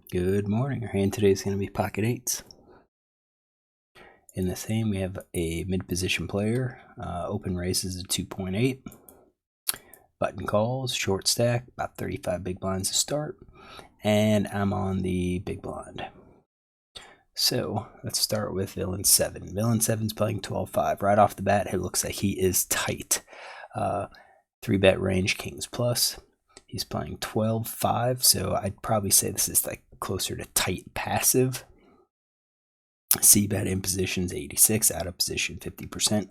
Good morning. Our hand today is going to be pocket eights. In the same, we have a mid-position player. Open raises at 2.8. Button calls, short stack, about 35 big blinds to start. And I'm on the big blind. So let's start with Villain 7. Villain 7's playing 12-5. Right off the bat, it looks like he is tight. 3-bet range, kings plus. He's playing 12-5, so I'd probably say this is like closer to tight passive. C-bet in positions 86, out of position 50%,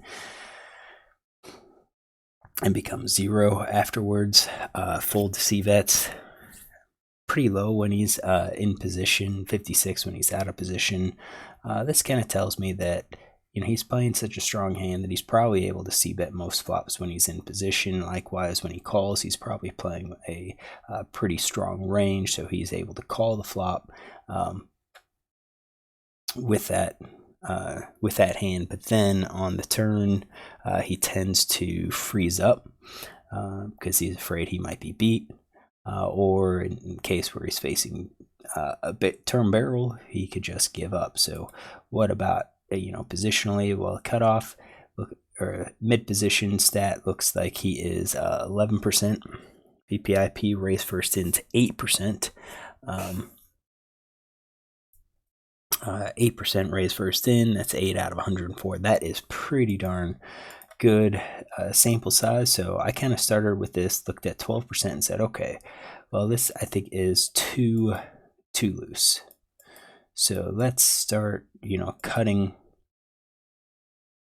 and becomes 0 afterwards. Fold to C-bets pretty low when he's in position, 56 when he's out of position. This kind of tells me that he's playing such a strong hand that he's probably able to C-bet most flops when he's in position. Likewise, when he calls, he's probably playing a pretty strong range, so he's able to call the flop with that hand. But then on the turn, he tends to freeze up because he's afraid he might be beat, or in case where he's facing a bit turn barrel, he could just give up. So what about positionally? Well, cutoff or mid position stat looks like he is 11%. VPIP raise first into 8%. 8% raise first in. That's 8 out of 104. That is pretty darn good sample size. So I kind of started with this, looked at 12% and said, okay, well, this I think is too loose. So let's start,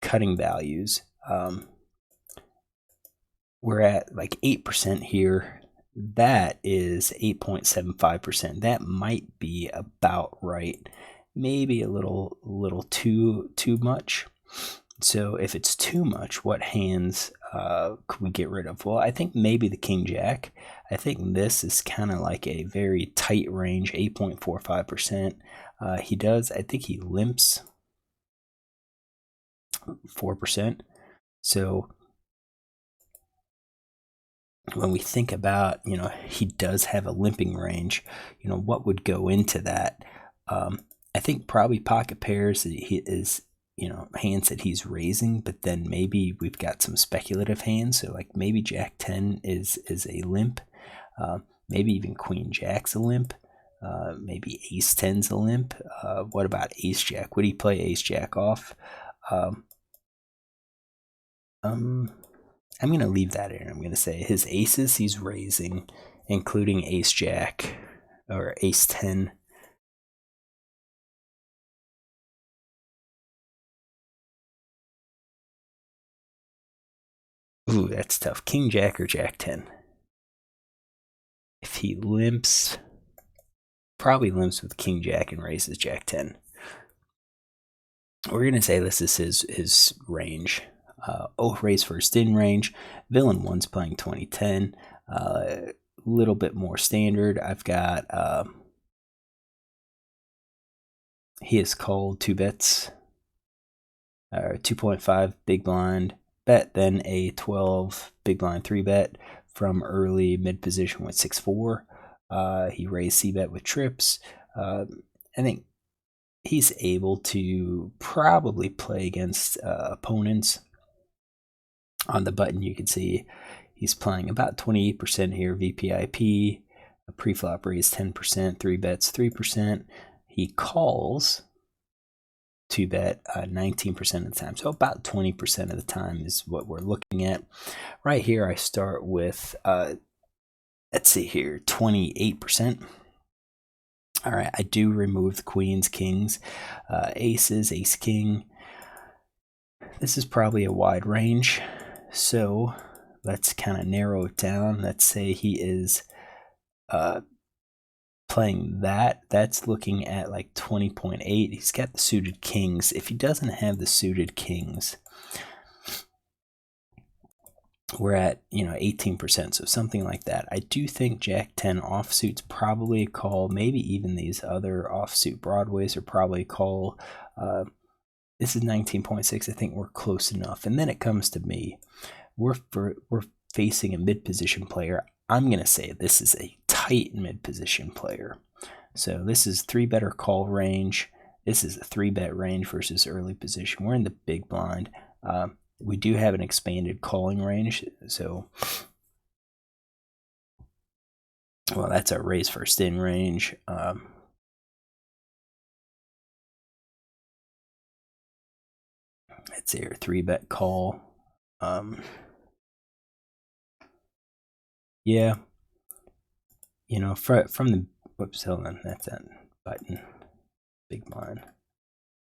cutting values. We're at like 8% here. That is 8.75%. That might be about right. Maybe a little too much. So if it's too much, what hands could we get rid of? Well, I think maybe the king jack. I think this is kind of like a very tight range, 8.45%. I think he limps 4%. So when we think about, he does have a limping range, what would go into that? I think probably pocket pairs is, hands that he's raising, but then maybe we've got some speculative hands. So like maybe Jack 10 is a limp. Maybe even Queen Jack's a limp. Maybe Ace 10's a limp. What about Ace Jack? Would he play Ace Jack off? I'm going to leave that in. I'm going to say his aces he's raising, including Ace Jack or Ace 10. Ooh, that's tough. King Jack or Jack 10. If he limps, probably limps with King Jack and raises Jack 10. We're going to say this is his range. Raise first in range. Villain 1's playing 2010. Little bit more standard. I've got he has called 2 bets, 2.5 big blind bet, then a 12 big blind 3 bet from early mid position with 6-4. He raised C-bet with trips. I think he's able to probably play against opponents. On the button, you can see he's playing about 28% here, VPIP. A pre-flop raise 10%, 3 bets 3%. He calls 2 bet 19% of the time. So about 20% of the time is what we're looking at. Right here, I start with, let's see here, 28%. All right, I do remove the queens, kings, aces, ace, king. This is probably a wide range. So let's kind of narrow it down. Let's say he is playing that. That's looking at like 20.8. He's got the suited kings. If he doesn't have the suited kings, we're at 18%, so something like that. I do think Jack 10 offsuit's probably a call. Maybe even these other offsuit broadways are probably a call. This is 19.6. I think we're close enough. And then it comes to me. We're facing a mid position player. I'm gonna say this is a tight mid position player. So this is 3-better call range. This is a 3-bet range versus early position. We're in the big blind. We do have an expanded calling range. So, well, that's our raise first in range. Let's say our 3-bet call. Yeah, you know, from the whoops, hold on, that's that button. Big blind.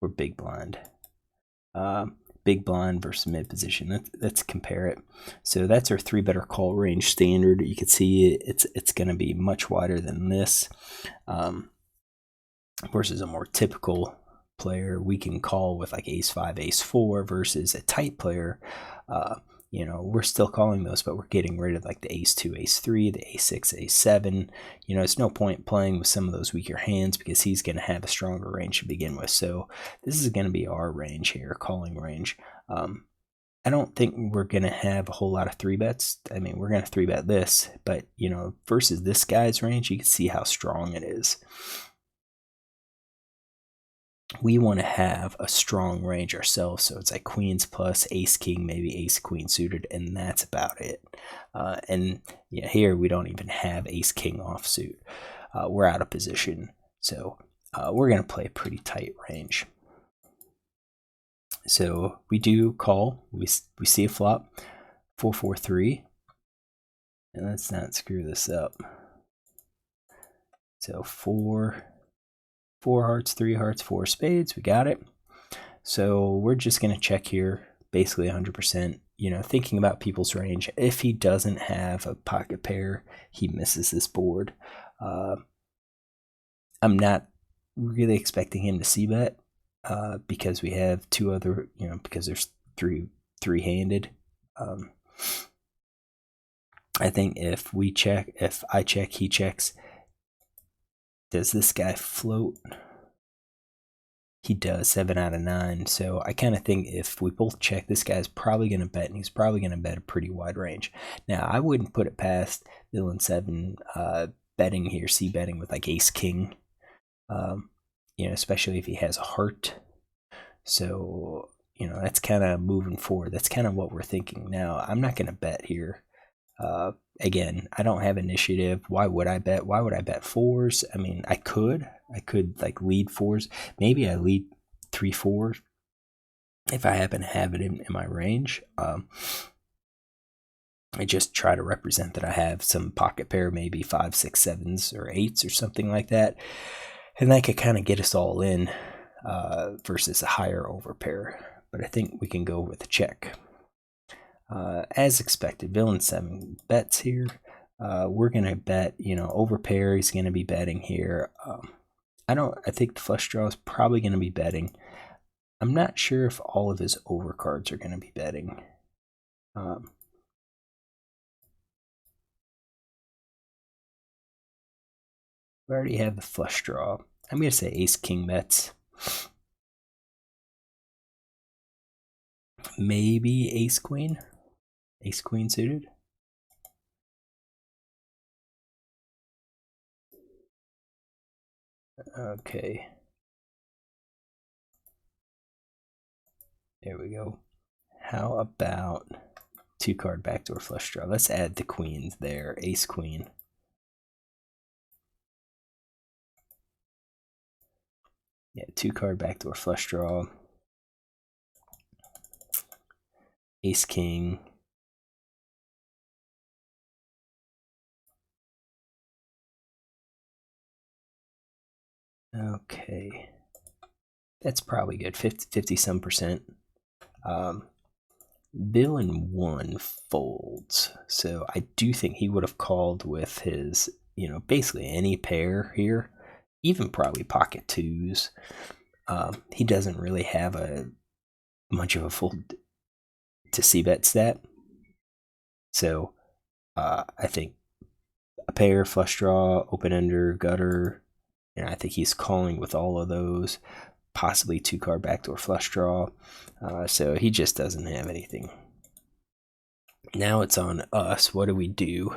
We're big blind. Big blind versus mid position. Let's compare it. So that's our 3-better call range standard. You can see it's going to be much wider than this. Versus a more typical player, we can call with like ace 5, ace 4 versus a tight player. You know, we're still calling those, but we're getting rid of like the ace 2, ace 3, the ace 6, ace 7. You know, it's no point playing with some of those weaker hands because he's going to have a stronger range to begin with. So this is going to be our range here, calling range. I don't think we're going to have a whole lot of 3-bets. I mean, we're going to 3-bet this, but, you know, versus this guy's range, you can see how strong it is. We want to have a strong range ourselves, so it's like queens plus ace king, maybe ace queen suited, and that's about it. And yeah, here we don't even have ace king offsuit. We're out of position, so we're going to play a pretty tight range. So we do call. We see a flop 4-4-3, and let's not screw this up. So 4 hearts, 3 hearts, 4 spades. We got it. So we're just going to check here, basically 100%. You know, thinking about people's range. If he doesn't have a pocket pair, he misses this board. I'm not really expecting him to c-bet because we have 2 other, you know, because there's three-handed. I think if we check, if I check, he checks. Does this guy float? He does, 7 out of 9. So I kind of think if we both check, this guy's probably going to bet, and he's probably going to bet a pretty wide range. Now, I wouldn't put it past Villain 7 betting here, c-betting with like ace king, you know, especially if he has a heart. So, you know, that's kind of moving forward. That's kind of what we're thinking. Now, I'm not going to bet here. Again, I don't have initiative. Why would I bet? Why would I bet 4s? I mean, I could like lead 4s. Maybe I lead 3-4 if I happen to have it in my range. I just try to represent that I have some pocket pair, maybe 5, 6, 7s or 8s or something like that, and that could kind of get us all in versus a higher overpair. But I think we can go with a check. As expected, Villain 7 bets here. We're gonna bet, you know, overpair. He's gonna be betting here. I think the flush draw is probably gonna be betting. I'm not sure if all of his overcards are gonna be betting. We already have the flush draw. I'm gonna say ace king bets. Maybe ace queen suited. Okay. There we go. How about 2-card backdoor flush draw? Let's add the queens there. Ace queen. Yeah, 2-card backdoor flush draw. Ace king. Okay, that's probably good. 50 some percent. Villain 1 folds, so I do think he would have called with his, you know, basically any pair here, even probably pocket 2s. He doesn't really have a much of a fold to c-bet stat, so I think a pair, flush draw, open ender, gutter. And I think he's calling with all of those, possibly 2-card backdoor flush draw. So he just doesn't have anything. Now it's on us. What do we do?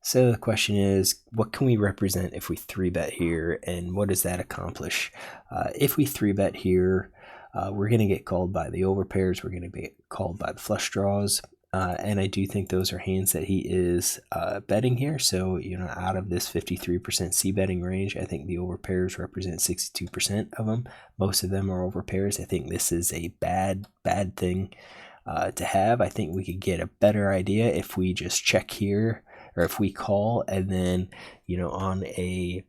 So the question is, what can we represent if we 3-bet here, and what does that accomplish? If we 3-bet here, we're going to get called by the overpairs, we're going to be called by the flush draws, and I do think those are hands that he is betting here. So, you know, out of this 53% C betting range, I think the overpairs represent 62% of them. Most of them are overpairs. I think this is a bad thing to have. I think we could get a better idea if we just check here, or if we call, and then, you know, on a,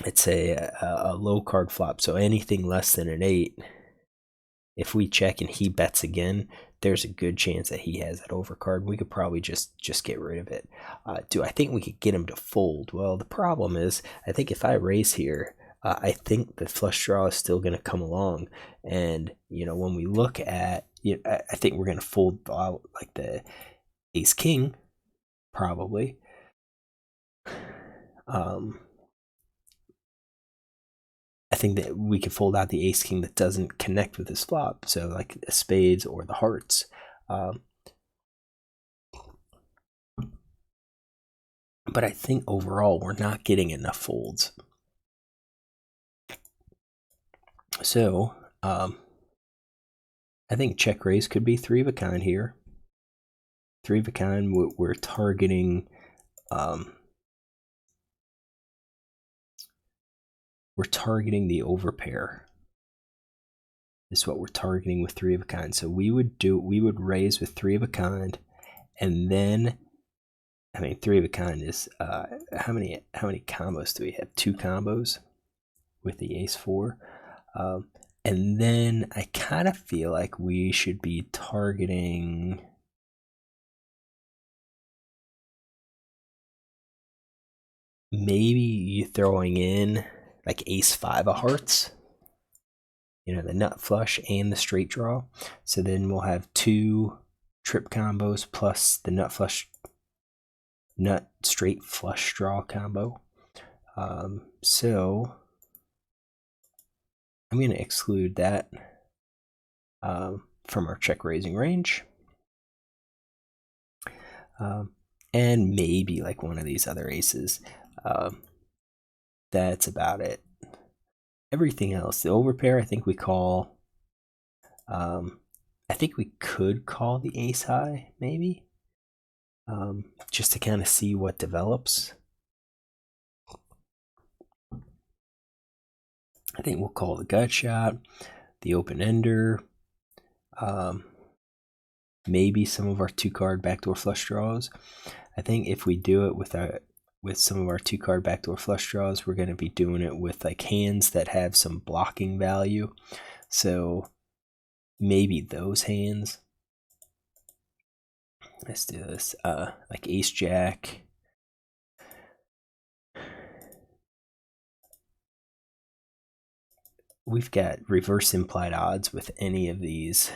let's say a low card flop, so anything less than an 8, if we check and he bets again, there's a good chance that he has that overcard. We could probably just get rid of it. Do I think we could get him to fold? Well, the problem is, I think if I raise here, I think the flush draw is still going to come along, and you know, when we look at, you know, I think we're going to fold out like the ace king, probably. I think that we could fold out the ace king that doesn't connect with his flop, so like the spades or the hearts. But I think overall we're not getting enough folds. So I think check raise could be 3 of a kind here. 3 of a kind, we're targeting the overpair. Is what we're targeting with 3 of a kind. So we would raise with 3 of a kind, and then, I mean, 3 of a kind is how many combos do we have? 2 combos with the ace 4. And then I kind of feel like we should be targeting maybe you throwing in like ace 5 of hearts, you know, the nut flush and the straight draw. So then we'll have 2 trip combos plus the nut straight flush draw combo. So I'm going to exclude that from our check raising range. And maybe like one of these other aces. That's about it. Everything else, the overpair, I think we call. I think we could call the ace high, maybe, just to kind of see what develops. I think we'll call the gut shot, the open ender, maybe some of our 2-card backdoor flush draws. I think if we do it with some of our 2-card backdoor flush draws, we're going to be doing it with like hands that have some blocking value. So maybe those hands. Let's do this. Like ace jack. We've got reverse implied odds with any of these,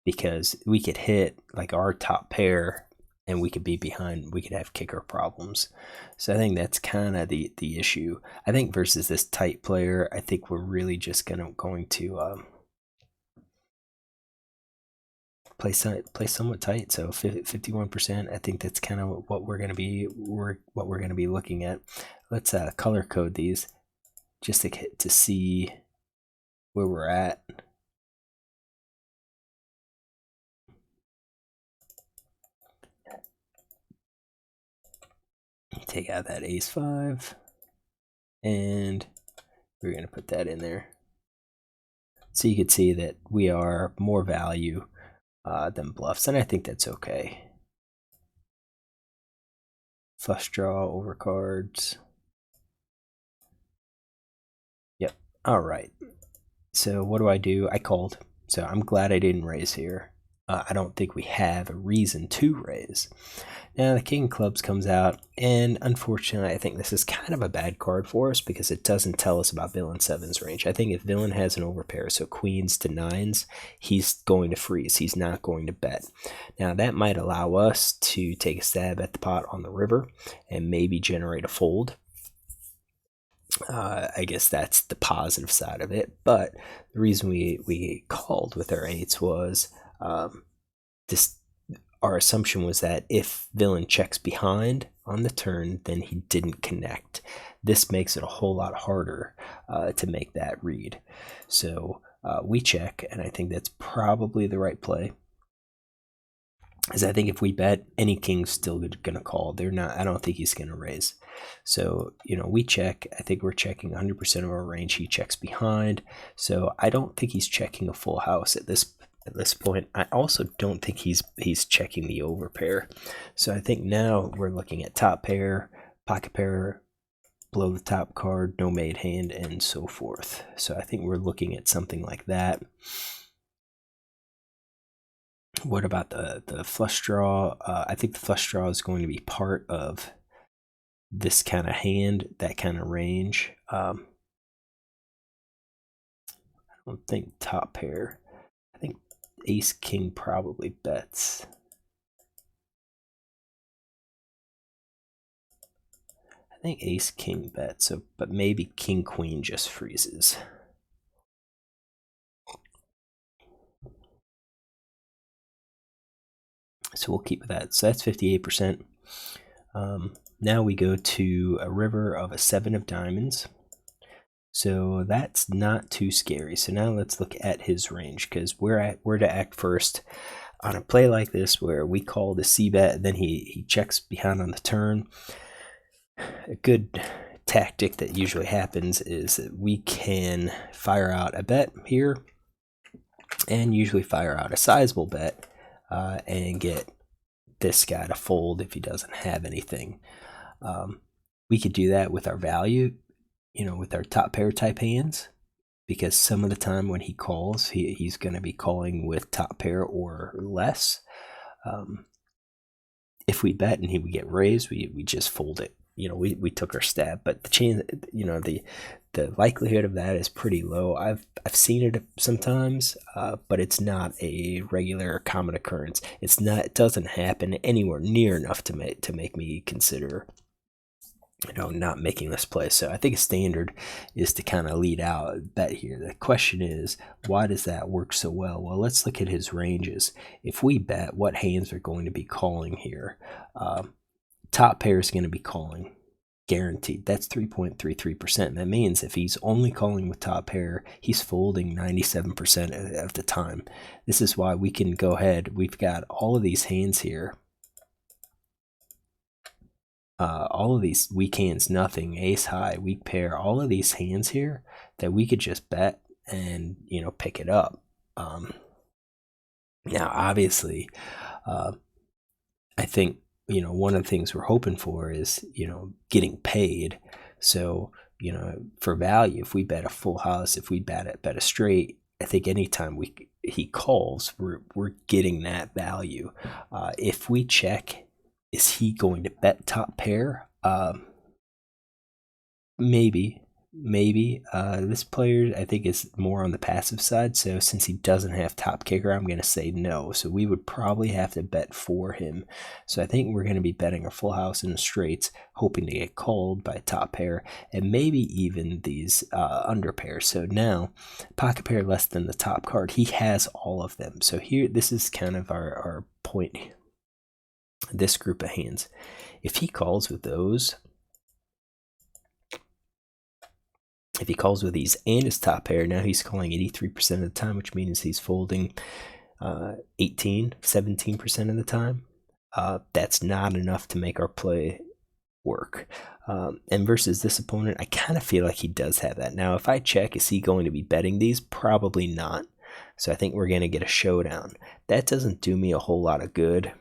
because we could hit like our top pair and we could be behind, we could have kicker problems. So I think that's kind of the issue. I think versus this tight player, I think we're really just going to play somewhat tight. So 51%, I think that's kind of what we're going to be looking at. Let's color code these just to see where we're at. Take out that ace 5, and we're going to put that in there. So you can see that we are more value than bluffs, and I think that's okay. Flush draw, overcards. Yep. All right. So what do? I called. So I'm glad I didn't raise here. I don't think we have a reason to raise. Now the king of clubs comes out, and unfortunately I think this is kind of a bad card for us because it doesn't tell us about villain 7's range. I think if villain has an overpair, so queens to 9s, he's going to freeze. He's not going to bet. Now that might allow us to take a stab at the pot on the river and maybe generate a fold. I guess that's the positive side of it, but the reason we called with our 8s was our assumption was that if villain checks behind on the turn, then he didn't connect. This makes it a whole lot harder to make that read. So we check, and I think that's probably the right play. Because I think if we bet, any king's still going to call. They're not. I don't think he's going to raise. So, we check. I think we're checking 100% of our range. He checks behind. So I don't think he's checking a full house at this point. I also don't think he's checking the overpair. So I think now we're looking at top pair, pocket pair, below the top card, no made hand, and so forth. So I think we're looking at something like that. What about the flush draw? I think the flush draw is going to be part of this kind of hand, that kind of range. I don't think top pair. I think ace king probably bets. I think ace king bets, but maybe king queen just freezes. So we'll keep with that. So that's 58%. Now we go to a river of a 7 of diamonds. So that's not too scary. So now let's look at his range, because we're to act first on a play like this where we call the c-bet, then he checks behind on the turn. A good tactic that usually happens is that we can fire out a bet here, and usually fire out a sizable bet and get this guy to fold if he doesn't have anything. We could do that with our value, with our top pair type hands, because some of the time when he calls, he's going to be calling with top pair or less. If we bet and he would get raised, we just fold it. We took our stab, but the chance, the likelihood of that is pretty low. I've seen it sometimes, but it's not a regular common occurrence. It doesn't happen anywhere near enough to make me consider not making this play. So I think a standard is to kind of lead out bet here. The question is, why does that work so well? Well, let's look at his ranges. If we bet, what hands are going to be calling here? Top pair is going to be calling, guaranteed. That's 3.33%. That means if he's only calling with top pair, he's folding 97% of the time. This is why we can go ahead. We've got all of these hands here. All of these weak hands, nothing, ace high, weak pair, all of these hands here that we could just bet and pick it up. Now obviously I think one of the things we're hoping for is getting paid. So for value, if we bet a full house, if we bet a straight, I think anytime he calls, we're getting that value. If we check, is he going to bet top pair? Maybe. This player, I think, is more on the passive side. So since he doesn't have top kicker, I'm going to say no. So we would probably have to bet for him. So I think we're going to be betting a full house in the straights, hoping to get called by top pair, and maybe even these under pairs. So now, pocket pair less than the top card. He has all of them. So here, this is kind of our point. This group of hands, if he calls with those, if he calls with these and his top pair, now he's calling 83% of the time, which means he's folding 17% of the time. That's not enough to make our play work. And versus this opponent, I kind of feel like he does have that. Now, if I check, is he going to be betting these? Probably not. So I think we're going to get a showdown. That doesn't do me a whole lot of good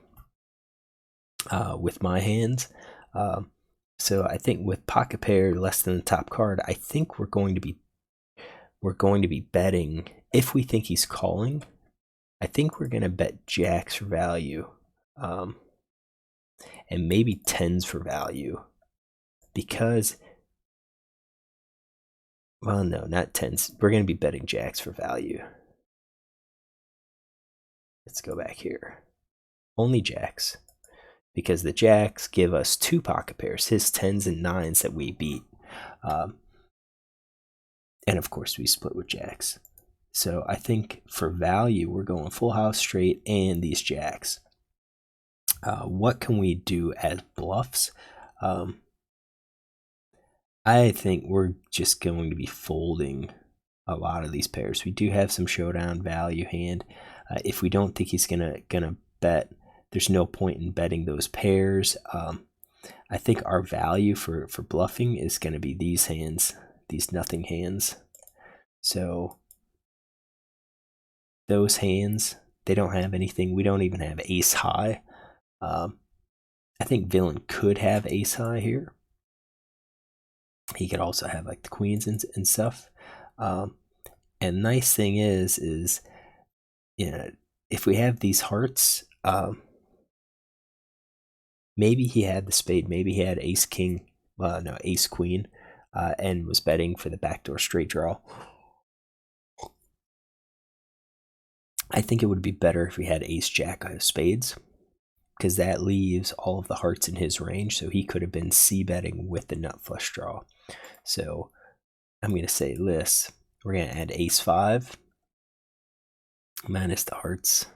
with my hands. So I think with pocket pair less than the top card, I think we're going to be betting. If we think he's calling, I think we're going to bet jacks for value, and maybe tens for value, because, well, no, not tens. We're going to be betting jacks for value. Let's go back here. Only jacks, because the jacks give us two pocket pairs, his tens and nines that we beat. And of course, we split with jacks. So I think for value, we're going full house straight and these jacks. What can we do as bluffs? I think we're just going to be folding a lot of these pairs. We do have some showdown value hand. If we don't think he's gonna bet, there's no point in betting those pairs. I think our value for bluffing is going to be these hands, these nothing hands. So those hands, they don't have anything. We don't even have ace high. I think villain could have ace high here. He could also have like the queens and stuff. And nice thing is you know, if we have these hearts, maybe he had the spade, maybe he had ace king, no, ace queen, and was betting for the backdoor straight draw. I think it would be better if we had ace jack of spades, because that leaves all of the hearts in his range, so he could have been c-betting with the nut flush draw. So I'm going to say this. We're going to add ace 5 minus the hearts.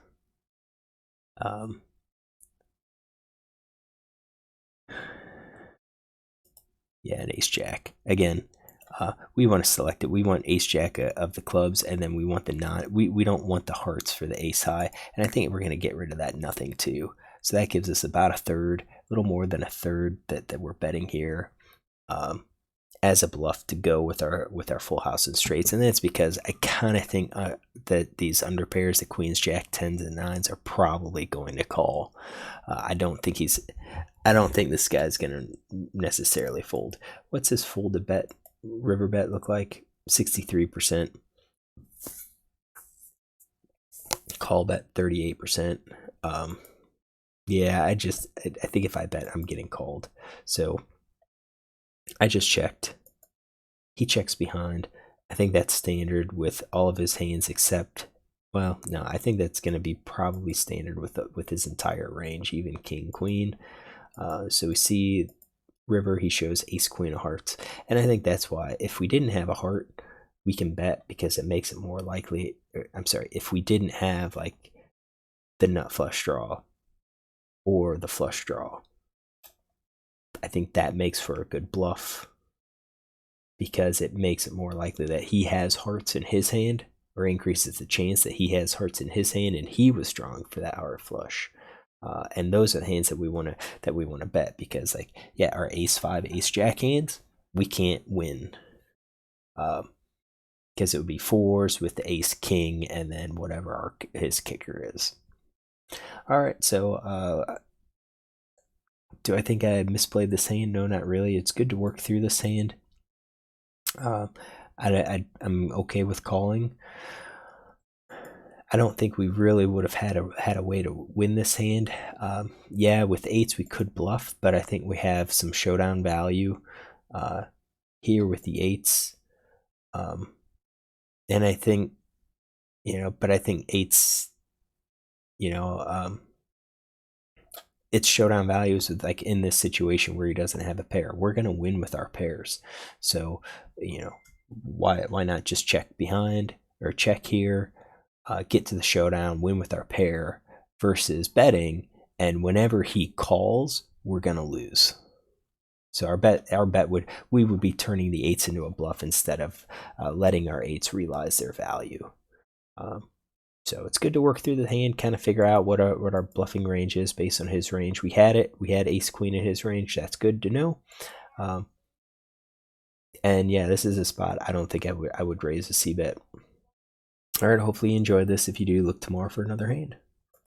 Yeah, an ace jack. Again, we want to select it. We want ace jack of the clubs, and then we want the non. We don't want the hearts for the ace high, and I think we're going to get rid of that nothing too. So that gives us about a third, a little more than a third that we're betting here, as a bluff to go with our full house and straights. And that's because I kind of think that these under pairs, the queens, jack, tens, and nines, are probably going to call. I don't think this guy's going to necessarily fold. What's his folded bet, river bet look like? 63%. Call bet 38%. Yeah, I think if I bet, I'm getting called. So I just checked. He checks behind. I think that's standard with all of his hands except, well, no, I think that's going to be probably standard with his entire range, even king, queen. So we see river, he shows ace, queen of hearts. And I think that's why if we didn't have a heart, we can bet because it makes it more likely. I'm sorry, if we didn't have like the nut flush draw or the flush draw, I think that makes for a good bluff because it makes it more likely that he has hearts in his hand, or increases the chance that he has hearts in his hand and he was strong for that heart flush. And those are the hands that we want to bet, because like, yeah, our ace 5, ace jack hands, we can't win, because it would be fours with the ace king and then whatever his kicker is. All right, so do I think I misplayed this hand? No, not really. It's good to work through this hand. I'm okay with calling. I don't think we really would have had a way to win this hand. Yeah, with eights we could bluff, but I think we have some showdown value here with the eights. And I think, but I think eights, it's showdown values with, like, in this situation where he doesn't have a pair. We're going to win with our pairs. So, why not just check behind or check here, get to the showdown, win with our pair, versus betting, and whenever he calls, we're going to lose. So our bet we would be turning the eights into a bluff instead of letting our eights realize their value. So it's good to work through the hand, kind of figure out what our bluffing range is based on his range. We had ace queen in his range. That's good to know. And yeah, this is a spot I don't think I would raise a c bet. All right, hopefully you enjoyed this. If you do, look tomorrow for another hand.